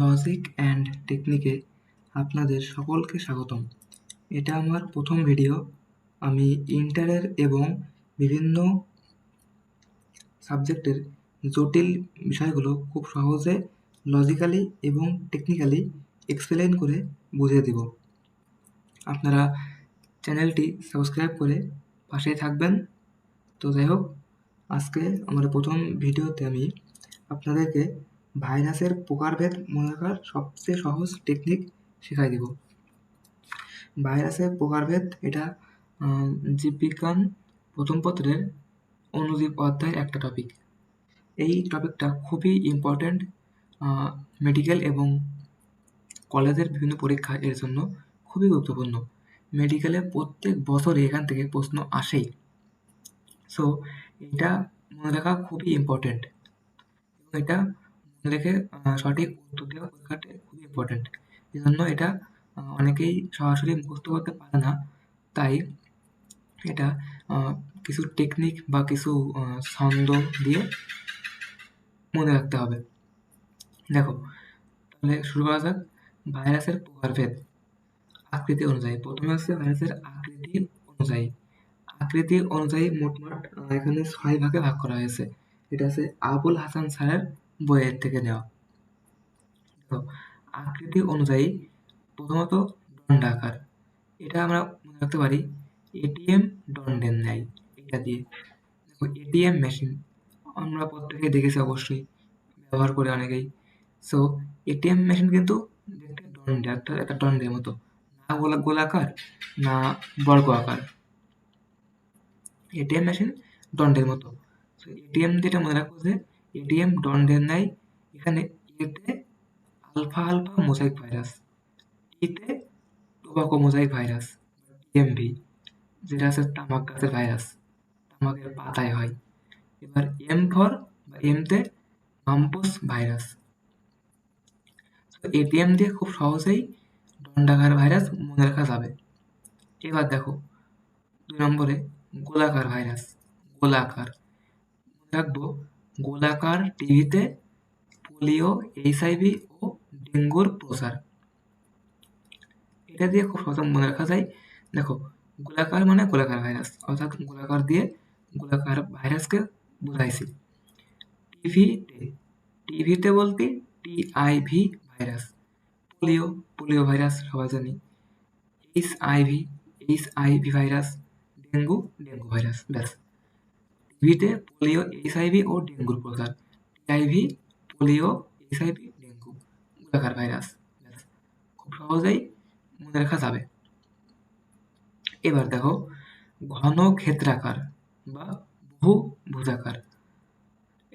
Logic and টেকনিকে আপনাদের সকলকে স্বাগতম। এটা আমার প্রথম ভিডিও। আমি ইন্টারের এবং বিভিন্ন সাবজেক্টের জটিল বিষয়গুলো খুব সহজে লজিক্যালি এবং টেকনিক্যালি এক্সপ্লেন করে বুঝিয়ে দিব। আপনারা চ্যানেলটি সাবস্ক্রাইব করে পাশেই থাকবেন। তো যাই হোক, আজকে আমার প্রথম ভিডিওতে আমি আপনাদেরকে ভাইরাসের প্রকারভেদ মনে রাখার সবচেয়ে সহজ টেকনিক শেখাই দিব। ভাইরাসের প্রকারভেদ এটা জীববিজ্ঞান প্রথম পত্রের অণুজীব অধ্যায়ের একটা টপিক। এই টপিকটা খুবই ইম্পর্ট্যান্ট মেডিকেল এবং কলেজের বিভিন্ন পরীক্ষা এর জন্য খুবই গুরুত্বপূর্ণ। মেডিকেলে প্রত্যেক বছরই এখান থেকে প্রশ্ন আসেই। সো এটা মনে রাখা খুবই ইম্পর্ট্যান্ট এবং এটা মনে রেখে সঠিক উত্তর দেওয়া পরীক্ষাতে খুবই ইম্পর্ট্যান্ট। এই জন্য এটা অনেকেই সরাসরি মুখস্থ করতে পারে না, তাই এটা কিছু টেকনিক বা কিছু ছন্দ দিয়ে মনে রাখতে হবে। দেখো, তাহলে শুরু করা যাক। ভাইরাসের প্রকারভেদ আকৃতি অনুযায়ী। প্রথমে হচ্ছে ভাইরাসের আকৃতি অনুযায়ী। আকৃতি অনুযায়ী মোটমাট এখানে 6 ভাগে ভাগ করা হয়েছে। এটা হচ্ছে আবুল হাসান স্যারের বইয়ের থেকে নেওয়া। তো আকৃতি অনুযায়ী প্রথমত দণ্ডাকার। এটা আমরা মনে রাখতে পারি এটিএম দণ্ডের ন্যায়। এটা দিয়ে দেখো, এটিএম মেশিন আমরা প্রত্যেকে দেখেছি অবশ্যই, ব্যবহার করে অনেকেই। সো এটিএম মেশিন কিন্তু দেখতে দণ্ডে একটা দণ্ডের মতো, না গোলাকার না বর্গ আকার। এটিএম মেশিন দণ্ডের মতো। সো এটিএম যেটা মনে রাখবো যে এটিএম দণ্ডের ন্যায়। এখানে এতে আলফা মোজাইক ভাইরাস, টিতে টোবাকো মোজাইক ভাইরাস, টিএমভি যেটা আছে তামাক গাছের ভাইরাস, তামাকের পাতায় হয়। এবার এমতে মাম্পস ভাইরাস। এটিএম দিয়ে খুব সহজেই দণ্ডাকার ভাইরাস মনে রাখা যাবে। এবার দেখো 2 নম্বরে গোলাকার ভাইরাস। গোলাকার মনে রাখবো, গোলাকার টিভিতে পোলিও, এইচআইভি ও ডেঙ্গুর প্রসার। এটা দিয়ে খুব সহজে মনে রাখা যায়। দেখো, গোলাকার মানে গোলাকার ভাইরাস, অর্থাৎ গোলাকার দিয়ে গোলাকার ভাইরাসকে বোঝাইছি। টিভিতে বলতে টিআইভি ভাইরাস। পোলিও ভাইরাস সবাই জানি। HIV virus. Dengue virus. ব্যাস, টিভিতে পোলিও, এইচআইভি ও ডেঙ্গুর প্রসার। টিআইভি, পোলিও, এইচআইভি, ডেঙ্গু, গোলাকার ভাইরাস। ব্যাস, খুব সহজেই মনে রাখা যাবে। এবার দেখো ঘন ক্ষেত্রাকার বা বহুভুজাকার।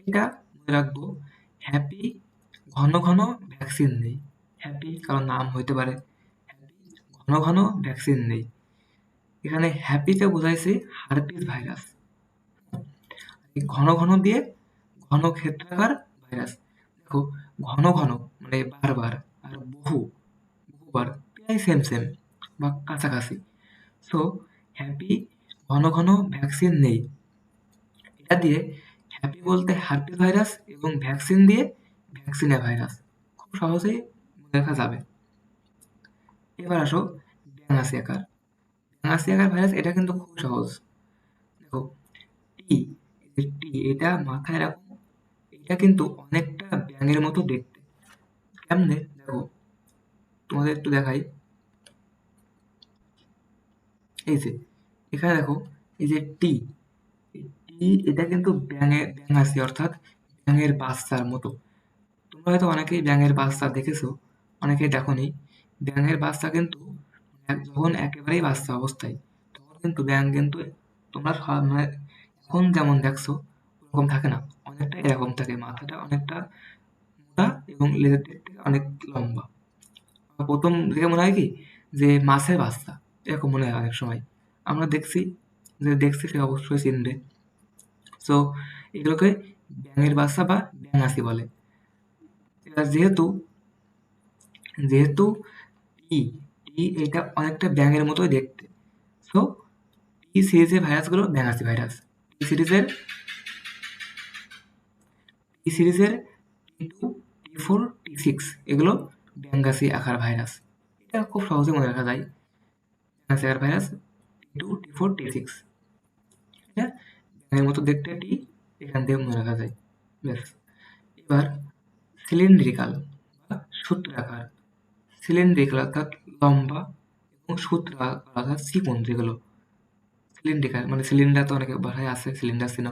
এটা মনে রাখবো হ্যাপি, ঘন ভ্যাকসিন নেই। হ্যাপি কারণ নাম হইতে পারে, ঘন ভ্যাকসিন নেই। এখানে হ্যাপিতে বোঝাইছে হার্পিস ভাইরাস। ঘন দিয়ে ঘন ক্ষেত্রাকার ভাইরাস। দেখো, ঘন মানে বারবার, আর বহুবার প্রায় সেম বা কাছাকাছি। সো হ্যাপি, ঘন ভ্যাকসিন নেই। এটা দিয়ে হ্যাপি বলতে হার্পিস ভাইরাস এবং ভ্যাকসিন দিয়ে ভ্যাকসিনে ভাইরাস। খুব সহজেই মনে রাখা যাবে। এবার আসো ব্যাঙাসিয়াকার। ব্যাঙাসিয়াকার ভাইরাস এটা কিন্তু খুব সহজ। দেখো, টি এটা মাথায় রাখো। এটা কিন্তু অনেকটা ব্যাঙের মতো দেখতে। কেমনে দেখো, তোমাদের একটু দেখাই। এই যে এখানে দেখো, এই যে টি এটা কিন্তু ব্যাঙাসি, অর্থাৎ ব্যাঙের বাচ্চার মতো। তোমরা হয়তো অনেকেই ব্যাঙের বাচ্চা দেখেছো, অনেকেই দেখোনি। ব্যাঙের বাচ্চা কিন্তু যখন একেবারেই বাচ্চা অবস্থায়, তখন কিন্তু ব্যাঙ কিন্তু তোমরা মানে এখন যেমন দেখছো ওরকম থাকে না, অনেকটা এরকম থাকে। মাথাটা অনেকটা মোটা এবং লেজের দিক থেকে অনেক লম্বা। প্রথম দেখে মনে হয় কি যে মাছের বাচ্চা, এরকম মনে হয় অনেক সময়। আমরা দেখছি সে অবশ্যই চিনবে। সো এগুলোকে ব্যাঙের বাচ্চা বা ব্যাঙাসি বলে। এবার যেহেতু টি এটা অনেকটা ব্যাঙের মতোই দেখতে, সো টি সিরিজের ভাইরাসগুলো ব্যাঙাসি ভাইরাস। টি সিরিজের টি T4 T6 এগুলো ব্যাঙ্গাসি আকার ভাইরাস। এটা খুব সহজে মনে রাখা যায়। ব্যাঙ্গাসি আকার ভাইরাস T2 T4 T6, এটা ব্যাঙের মতো দেখতে টি, এখান থেকে মনে রাখা যায়। ব্যাস। এবার সিলিন্ড্রিকাল বা সূত্রাকার। সিলিন্ড্রিকাল অর্থাৎ লম্বা এবং সূত্রাকার অর্থাৎ চিকন যেগুলো। সিলিন্ড্রিকাল মানে সিলিন্ডার তো অনেকে ভাষায় আছে, সিলিন্ডার ছিল।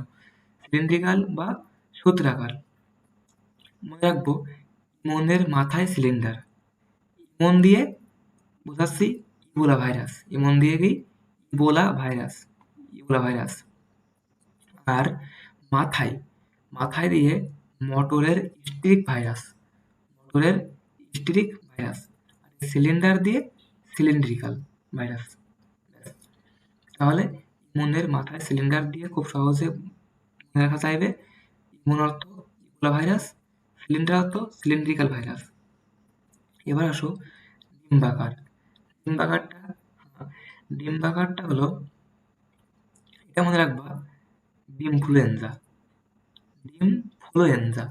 সিলিন্ড্রিকাল বা সূত্রাকার। মনে রাখবো ইমনের মাথায় সিলিন্ডার। ইমন দিয়ে বোঝাচ্ছি ইবোলা ভাইরাস। ইমন দিয়ে কি ইবোলা ভাইরাস, ইবোলা ভাইরাস। আর মাথায়, মাথায় দিয়ে মোটরের স্ট্রিক ভাইরাস, মোটরের স্ট্রিক ভাইরাস। আর সিলিন্ডার দিয়ে সিলিন্ড্রিকাল ভাইরাস। তাহলে ইমনের মাথায় সিলিন্ডার দিয়ে খুব সহজে মনে রাখা যাবে। ইমন অর্থ ইবোলা ভাইরাস, সিলিন্ডার অর্থ সিলিন্ড্রিকাল ভাইরাস। এবার আসো ডিম্বাকার। ডিম্বাকারটা, ডিম্বাকারটা হলো, এটা মনে রাখবা ডিমফ্লুয়েঞ্জা। ডিমফ্লুয়েঞ্জা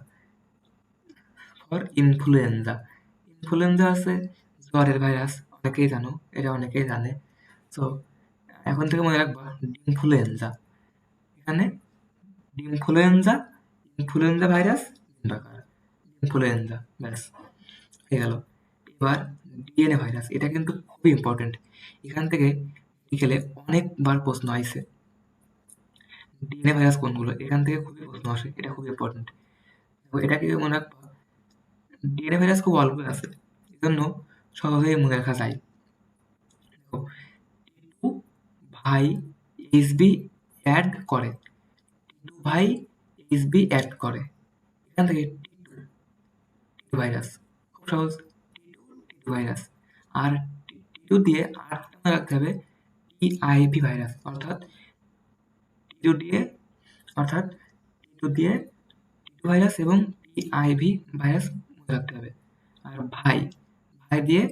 ফর ইনফ্লুয়েঞ্জা। ইনফ্লুয়েঞ্জা আছে জ্বরের ভাইরাস, অনেকেই জানো, এটা অনেকেই জানে। তো এখন থেকে মনে রাখবা ডিমফ্লুয়েঞ্জা। এখানে ডিমফ্লুয়েঞ্জা, ইনফ্লুয়েঞ্জা ভাইরাস, ডিম্বাকার, ইনফ্লুয়েঞ্জা, ব্যাস হয়ে গেল। এবার ডিএনএ ভাইরাস, এটা কিন্তু খুবই ইম্পর্টেন্ট। এখান থেকে বিকেলে অনেকবার প্রশ্ন আইছে, ডিএনএ ভাইরাস কোনগুলো, এখান থেকে খুবই প্রশ্ন আসে, এটা খুব ইম্পর্টেন্ট। এটাকে মনে রাখবা, ডিএনএ ভাইরাস খুব অল্প আছে, এজন্য সহজেই মনে রাখা যায়। দেখো, টিটু ভাই এইচবি অ্যাড করে, টিটু ভাই এইচবি অ্যাড করে, এখান থেকে টিটু, টিটু ভাইরাস খুব সহজ, টিটু, টিটু ভাইরাস। আর টিটু দিয়ে আরটা মনে রাখতে হবে টিআইভি ভাইরাস, অর্থাৎ টিটু দিয়ে, অর্থাৎ টিটু দিয়ে টিটু ভাইরাস এবং টিআইভি ভাইরাস মনে রাখতে হবে। আর ভাই, ভাই দিয়ে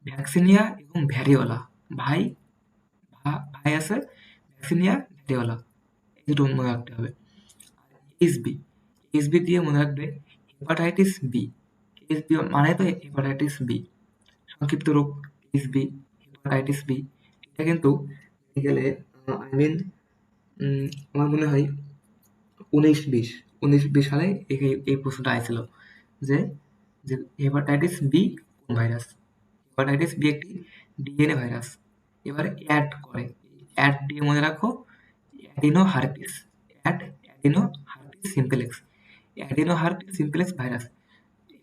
ভ্যাকসিনিয়া এবং ভ্যারিওলা। ভাই, ভাই আছে ভ্যাকসিনিয়া, ভ্যারিওলা, এই দুটো মনে রাখতে হবে। এইচবি, এইচবি দিয়ে মনে রাখবে হেপাটাইটিস বি। এইচবি মানে তো হেপাটাইটিস বি, সংক্ষিপ্ত রূপ এইচবি, হেপাটাইটিস বি। এটা কিন্তু গেলে আই মিন আমার মনে হয় 19-20 সালে এই প্রশ্নটা আইছিল যে যে হেপাটাইটিস বি কোন ভাইরাস। হেপাটাইটিস বি একটি ডিএনএ ভাইরাস। এবার অ্যাড করে, অ্যাড দিয়ে মনে রাখো adeno herpes, adeno herpes simplex, adeno herpes simplex virus.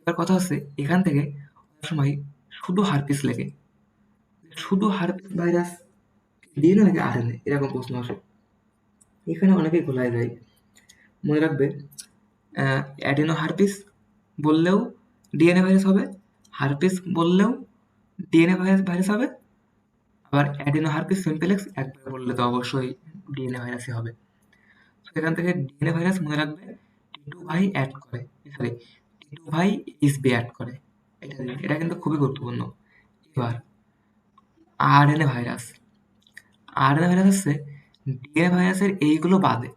এবার কথা হচ্ছে এখান থেকে অনেক সময় শুধু হারপিস লেগে, শুধু হারপিস ভাইরাস ডিএনএ নাকি আরএনএ, এরকম প্রশ্ন আসে। এখানে অনেকেই গোলায় যায়। মনে রাখবে অ্যাডিনো হারপিস বললেও ডিএনএ ভাইরাস হবে, হারপিস বললেও ডিএনএ ভাইরাস হবে, আবার অ্যাডিনো হারপিস সিম্পলেক্স একবার বললে তো অবশ্যই ডিএনএ ভাইরাসই হবে। সেখান থেকে ডিএনএ ভাইরাস মনে রাখবে টিটু ভাই অ্যাড করে, সরি টিটু ভাই ইসবি অ্যাড করে, এটা এটা কিন্তু খুবই গুরুত্বপূর্ণ। এবার আরএনএ ভাইরাস, আরএনএ ভাইরাস হচ্ছে ডিএনএ ভাইরাসের এইগুলো বাদে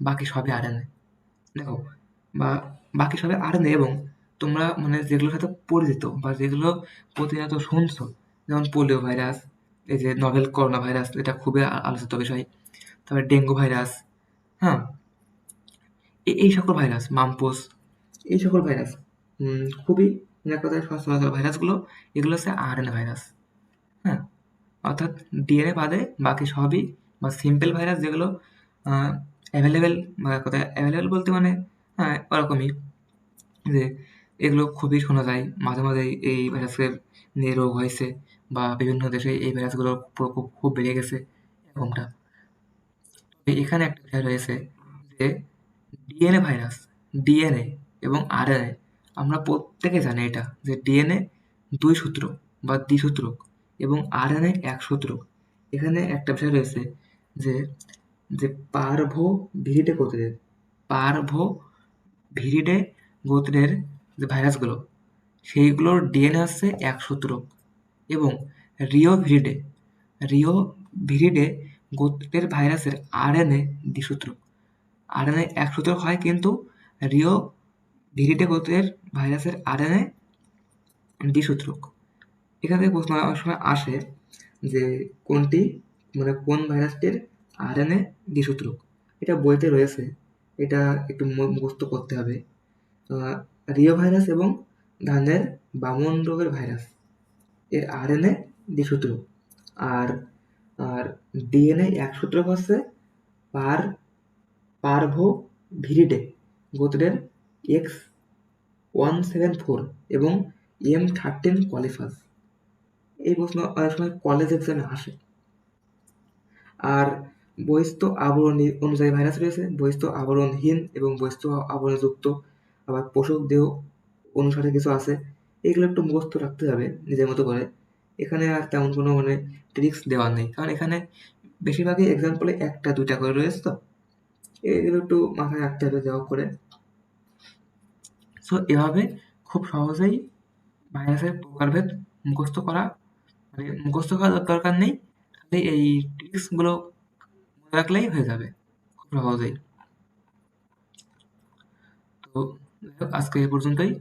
বাকি সবই আরএনএ। দেখো বা বাকি সবই আরএনএ, এবং তোমরা মানে যেগুলোর সাথে পরিচিত বা যেগুলো প্রতিনিয়ত শুনছো, যেমন পোলিও ভাইরাস, এই যে নভেল করোনা ভাইরাস, এটা খুবই আলোচিত বিষয়। তারপরে ডেঙ্গু ভাইরাস, হ্যাঁ, এই সকল ভাইরাস, মামপোস, এই সকল ভাইরাস খুবই এক কথায় সচরাচর ভাইরাসগুলো, এগুলো হচ্ছে আরএনএ ভাইরাস। হ্যাঁ, অর্থাৎ ডিএনএ বাদে বাকি সবই বা সিম্পল ভাইরাস যেগুলো অ্যাভেলেবেল, বা এক কথায় অ্যাভেলেবেল বলতে মানে হ্যাঁ ওরকমই, যে এগুলো খুবই শোনা যায়, মাঝে মাঝে এই ভাইরাসের নিয়ে রোগ হয়েছে বা বিভিন্ন দেশে এই ভাইরাসগুলোর প্রকোপ খুব বেড়ে গেছে, এরকমটা। এখানে একটা বিষয় রয়েছে যে ডিএনএ ভাইরাস, ডিএনএ এবং আরএনএ, আমরা প্রত্যেকে জানি এটা যে ডিএনএ 2 সূত্রক বা দ্বিসূত্রক এবং আরএনএ 1 সূত্রক। এখানে একটা বিষয় রয়েছে যে যে পার্ভোভিরিডে গোত্রের, পার্ভোভিরিডে গোত্রের যে ভাইরাসগুলো, সেইগুলোর ডিএনএ হচ্ছে 1 সূত্রক, এবং রিওভিরিডে, রিওভিরিডে গোত্রের ভাইরাসের আরএনএ দ্বিসূত্রক। আরএনএ 1 সূত্রক হয়, কিন্তু রিও ভিরিডে গোত্রের ভাইরাসের আরএনএ দ্বিসূত্রক। এখান থেকে প্রশ্ন অনেক সময় আসে যে কোনটি, মানে কোন ভাইরাসটির আরএনএ দ্বিসূত্রক। এটা বইতে রয়েছে, এটা একটু মুখস্থ করতে হবে। রিও ভাইরাস এবং ধানের বামন রোগের ভাইরাস এর আরএনএ দ্বিসূত্রক, আর আর ডিএনএ একসূত্রক হচ্ছে পারভোভিরিডে গোত্রের X174 এবং M13 কলিফাস। এই প্রশ্ন অনেক সময় কলেজ এক্সামে আসে। আর বহিস্থ আবরণ অনুযায়ী ভাইরাস রয়েছে বহিস্থ আবরণহীন এবং বহিস্থ আবরণযুক্ত, আবার পোষক দেহ অনুসারে কিছু আছে। এগুলো একটু মুখস্থ রাখতে হবে নিজের মতো করে। এখানে আর তেমন কোনো মানে ট্রিক্স দেওয়া নেই, কারণ এখানে বেশিরভাগই এক্সাম্পলে 1-2টা করে রয়েছে, তো এগুলো একটু মাথায় রাখতে হবে যা হোক করে। সো এভাবে খুব সহজেই ভাইরাসের প্রকারভেদ মুখস্থ করা, মানে মুখস্থ করার দরকার নেই, খালি এই ট্রিক্সগুলো মনে রাখলেই হয়ে যাবে খুব সহজেই। তো যাই হোক, আজকে এই পর্যন্তই।